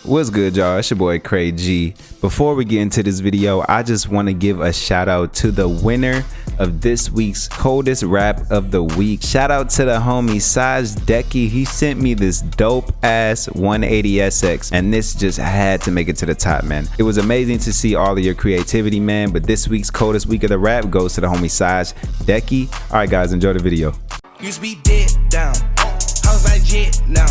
What's good, y'all? It's your boy CrayG. Before we get into this video, I just want to give a shout out to the winner of this week's coldest rap of the week. Shout out to the homie CrayG. He sent me this dope ass 180SX, and this just had to make it to the top, man. It was amazing to see all of your creativity, man. But this week's coldest week of the rap goes to the homie CrayG. All right, guys, enjoy the video. Used to be dead down, house like jet now.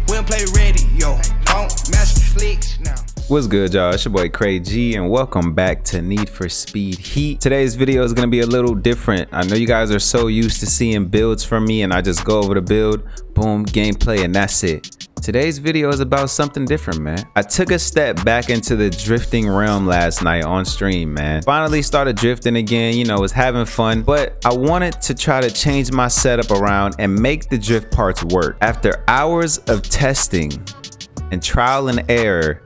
We don't play radio, don't master flicks now. What's good, y'all? It's your boy CrayG, and welcome back to Need for Speed Heat. Today's video is gonna be a little different. I know you guys are so used to seeing builds from me, and I just go over the build, boom, gameplay, and that's it. Today's video is about something different, man. I took a step back into the drifting realm last night on stream, man. Finally started drifting again, you know, was having fun, but I wanted to try to change my setup around and make the drift parts work. After hours of testing and trial and error,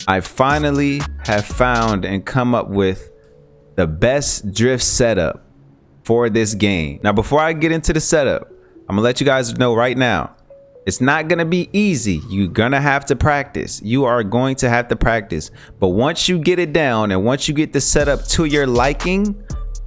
I finally have found and come up with the best drift setup for this game. Now, before I get into the setup, I'm gonna let you guys know right now, it's not gonna be easy. You're gonna have to practice. You are going to have to practice. But once you get it down and once you get the setup to your liking,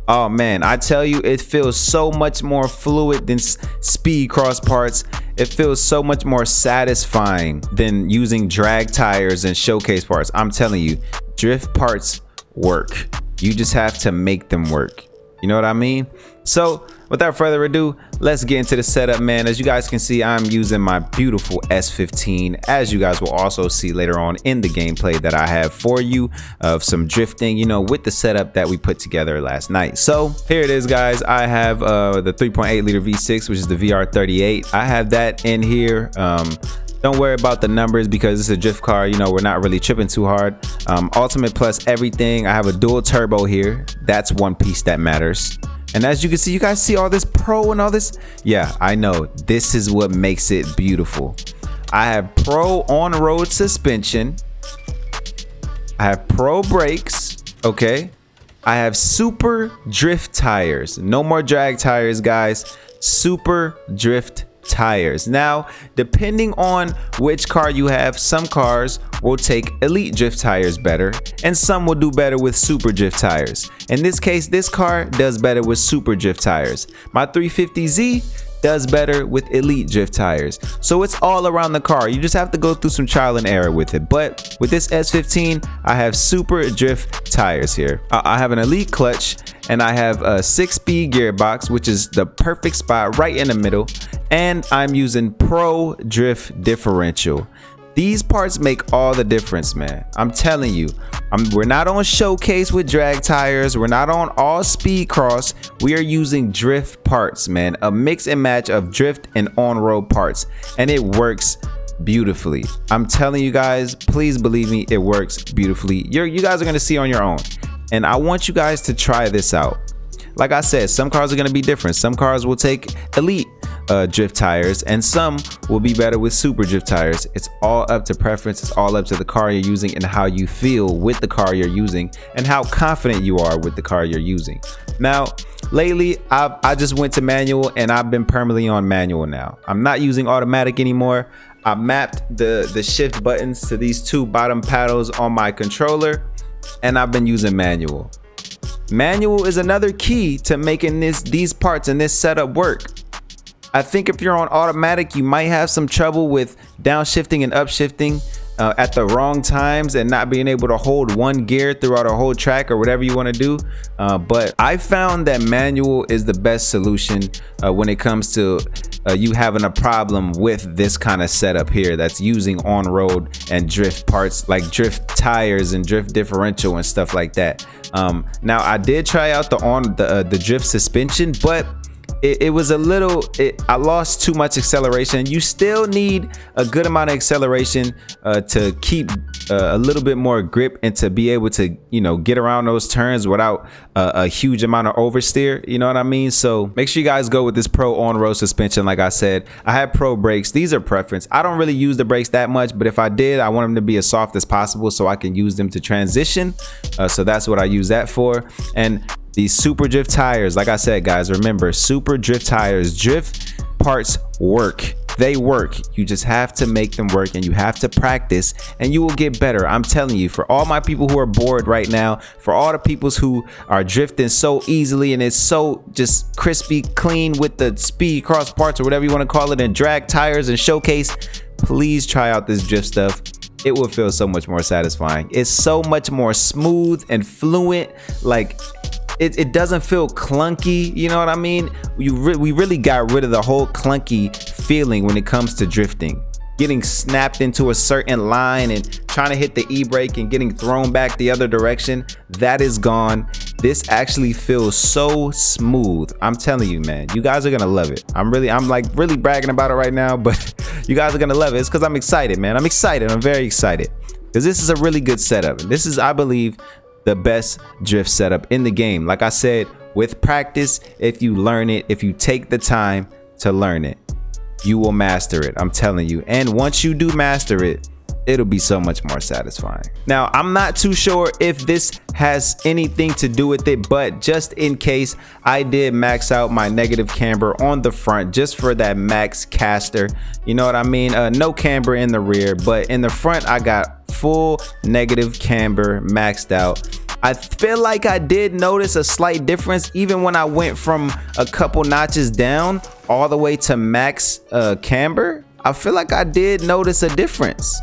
oh man, I tell you, it feels so much more fluid than speed cross parts. It feels so much more satisfying than using drag tires and showcase parts. I'm telling you, drift parts work. You just have to make them work. You know what I mean? So without further ado, let's get into the setup, man. As you guys can see, I'm using my beautiful S15, as you guys will also see later on in the gameplay that I have for you of some drifting, you know, with the setup that we put together last night. So here it is, guys. I have the 3.8 liter V6, which is the VR38. I have that in here. Don't worry about the numbers because it's a drift car. You know, we're not really tripping too hard. Ultimate plus everything. I have a dual turbo here. That's one piece that matters. And as you can see, you guys see all this pro and all this? Yeah, I know. This is what makes it beautiful. I have pro on-road suspension. I have pro brakes, okay? I have super drift tires. No more drag tires, guys. Super drift tires. Now, depending on which car you have, some cars will take elite drift tires better and some will do better with super drift tires. In this case, this car does better with super drift tires. My 350Z does better with elite drift tires. So it's all around the car. You just have to go through some trial and error with it. But with this S15, I have super drift tires here. I have an elite clutch and I have a 6-speed gearbox, which is the perfect spot right in the middle. And I'm using pro drift differential. These parts make all the difference, man. I'm telling you, we're not on showcase with drag tires. We're not on all speed cross. We are using drift parts, man. A mix and match of drift and on-road parts. And it works beautifully. I'm telling you guys, please believe me, it works beautifully. You guys are gonna see on your own. And I want you guys to try this out. Like I said, some cars are gonna be different. Some cars will take elite drift tires and some will be better with super drift tires. It's all up to preference. It's all up to the car you're using and how you feel with the car you're using and how confident you are with the car you're using. Now, lately, I just went to manual and I've been permanently on manual now. I'm not using automatic anymore. I mapped the shift buttons to these two bottom paddles on my controller and I've been using manual. Manual is another key to making these parts and this setup work. I think if you're on automatic, you might have some trouble with downshifting and upshifting at the wrong times and not being able to hold one gear throughout a whole track or whatever you want to do. But I found that manual is the best solution when it comes to you having a problem with this kind of setup here that's using on-road and drift parts like drift tires and drift differential and stuff like that. Now, I did try out the drift suspension, but it was a little, I lost too much acceleration. You still need a good amount of acceleration to keep a little bit more grip and to be able to, you know, get around those turns without a huge amount of oversteer. You know what I mean? So make sure you guys go with this pro on-road suspension. Like I said, I have pro brakes. These are preference. I don't really use the brakes that much, but if I did, I want them to be as soft as possible so I can use them to transition. So that's what I use that for. And these super drift tires, like I said, guys, remember, super drift tires, drift parts work. They work. You just have to make them work, and you have to practice, and you will get better. I'm telling you, for all my people who are bored right now, for all the peoples who are drifting so easily and it's so just crispy clean with the speed cross parts or whatever you want to call it, and drag tires and showcase, please try out this drift stuff. It will feel so much more satisfying. It's so much more smooth and fluent. Like it doesn't feel clunky, you know what I mean? We really got rid of the whole clunky feeling when it comes to drifting. Getting snapped into a certain line and trying to hit the e-brake and getting thrown back the other direction, that is gone. This actually feels so smooth. I'm telling you, man, you guys are gonna love it. I'm like really bragging about it right now, but you guys are gonna love it. It's because I'm excited, man. I'm excited. I'm very excited because this is a really good setup. This is, I believe, the best drift setup in the game. Like I said, with practice, if you learn it, if you take the time to learn it, you will master it. I'm telling you. And once you do master it, it'll be so much more satisfying. Now, I'm not too sure if this has anything to do with it, but just in case, I did max out my negative camber on the front just for that max caster. You know what I mean? No camber in the rear, but in the front, I got full negative camber maxed out. I feel like I did notice a slight difference even when I went from a couple notches down all the way to max camber. I feel like I did notice a difference.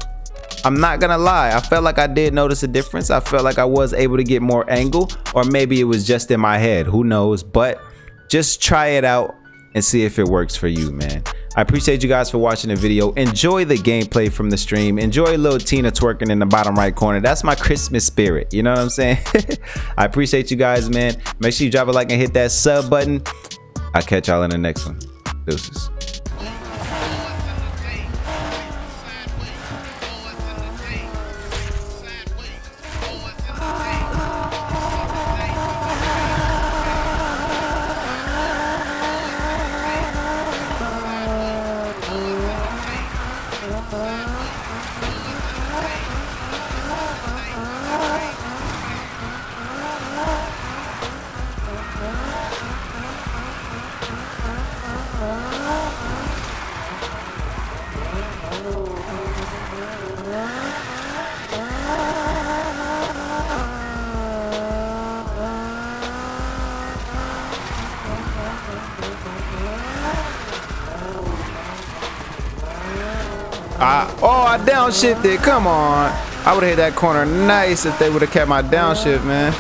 I'm not gonna lie, I felt like I did notice a difference. I felt like I was able to get more angle, or maybe it was just in my head, who knows? But just try it out and see if it works for you, man. I appreciate you guys for watching the video. Enjoy the gameplay from the stream. Enjoy little Tina twerking in the bottom right corner. That's my Christmas spirit, you know what I'm saying? I appreciate you guys, man. Make sure you drop a like and hit that sub button. I'll catch y'all in the next one. Deuces. I downshifted. Come on. I would have hit that corner nice if they would have kept my downshift, man.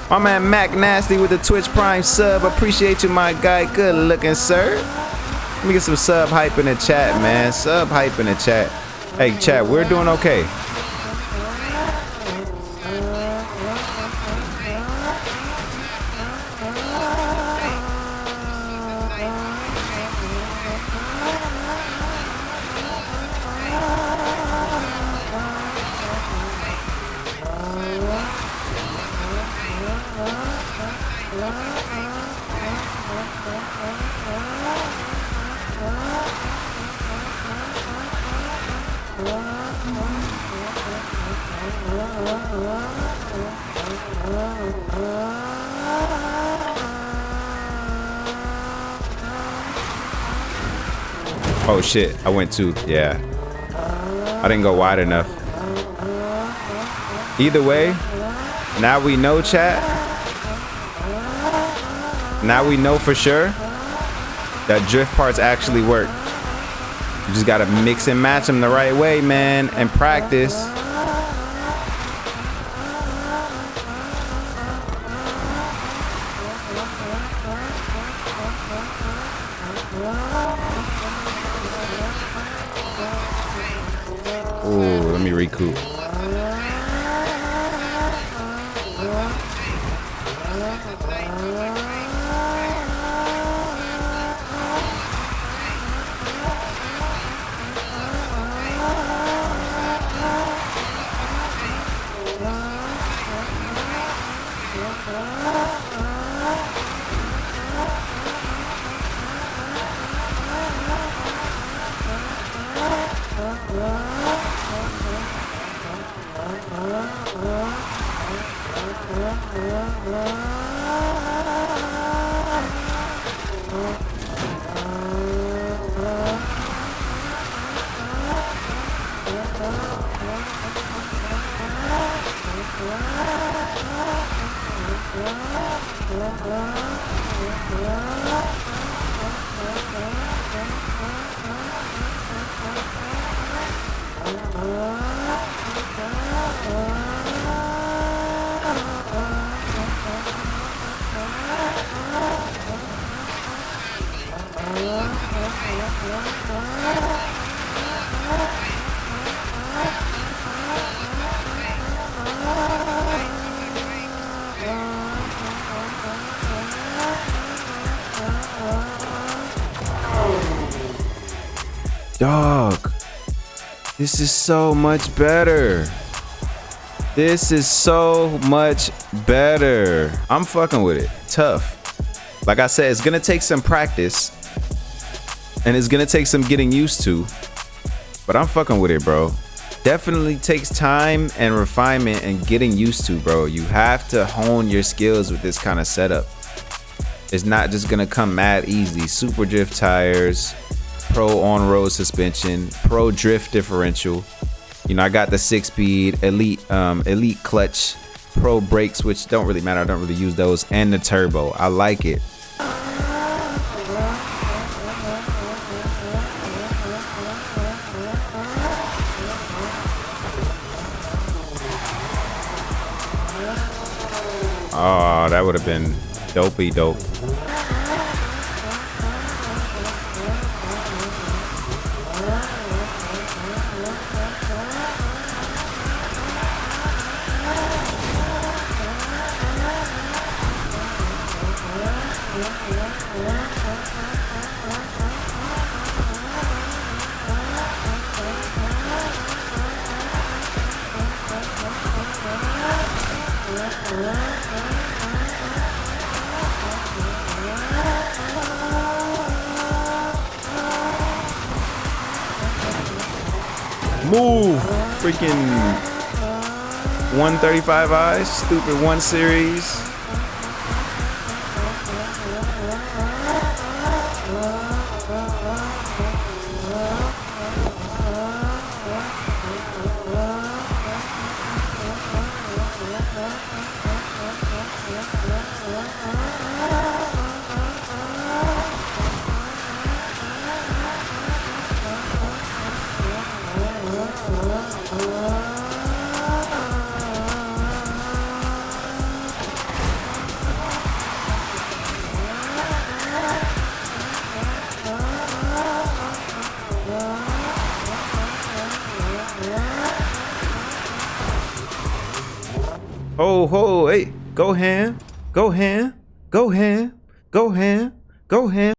My man Mac Nasty with the Twitch Prime sub. Appreciate you, my guy. Good looking, sir. Let me get some sub hype in the chat, man. Sub hype in the chat. Hey, chat, we're doing okay. Oh shit, I went too, yeah. I didn't go wide enough. Either way, now we know, chat. Now we know for sure that drift parts actually work. You just gotta mix and match them the right way, man, and practice. Ooh, let me recoup. Dog, this is so much better. This is so much better. I'm fucking with it. Tough. Like I said, it's gonna take some practice and it's gonna take some getting used to, but I'm fucking with it, bro. Definitely takes time and refinement and getting used to, bro. You have to hone your skills with this kind of setup. It's not just gonna come mad easy. Super drift tires, pro on-road suspension, pro drift differential. You know, I got the 6-speed elite clutch, pro brakes, which don't really matter. I don't really use those, and the turbo. I like it. Oh, that would have been dopey dope. Move, freaking 135i, stupid 1 series. Ho ho, hey, go ham, go ham, go ham, go ham, go ham.